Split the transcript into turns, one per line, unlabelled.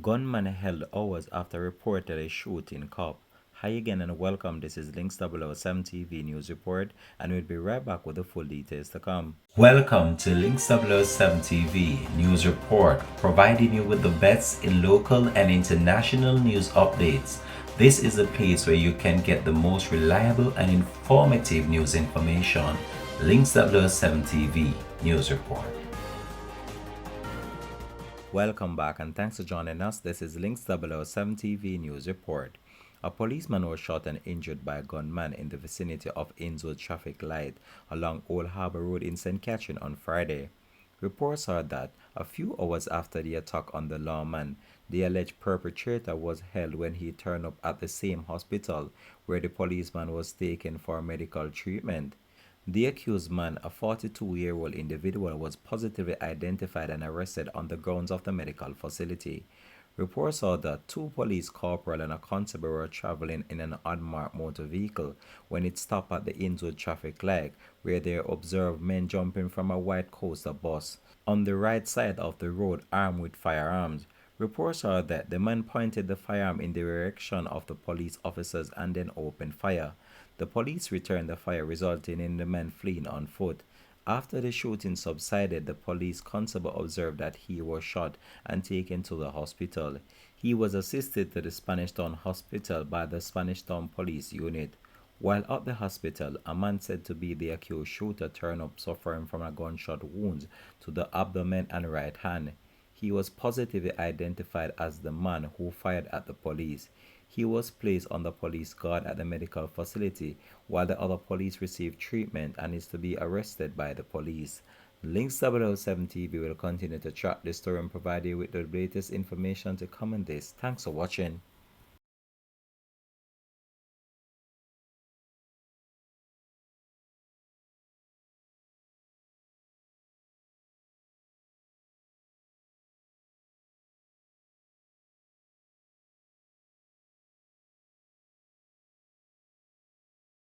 Gunman held hours after reportedly shooting cop. Hi again and welcome. This is Links 007 TV News Report, and we'll be right back with the full details to come. Welcome to Links 007 TV News Report, providing you with the best in local and international news updates. This is a place where you can get the most reliable and informative news information. Links 007 TV News Report. Welcome back and thanks for joining us. This is Links 007 TV News Report. A policeman was shot and injured by a gunman in the vicinity of Innswood traffic light along Old Harbour Road in St. Catherine on Friday. Reports are that a few hours after the attack on the lawman, the alleged perpetrator was held when he turned up at the same hospital where the policeman was taken for medical treatment. The accused man, a 42-year-old individual, was positively identified and arrested on the grounds of the medical facility. Reports are that two police corporal and a constable were traveling in an unmarked motor vehicle when it stopped at the Innswood traffic light, where they observed men jumping from a white coaster bus on the right side of the road armed with firearms. Reports are that the man pointed the firearm in the direction of the police officers and then opened fire. The police returned the fire, resulting in the man fleeing on foot. After the shooting subsided, the police constable observed that he was shot and taken to the hospital. He was assisted to the Spanish Town Hospital by the Spanish Town Police Unit. While at the hospital, a man said to be the accused shooter turned up suffering from a gunshot wound to the abdomen and right hand. He was positively identified as the man who fired at the police. He was placed on the police guard at the medical facility while the other police received treatment and is to be arrested by the police. Links 007 TV will continue to track this story and provide you with the latest information to come on this. Thanks for watching.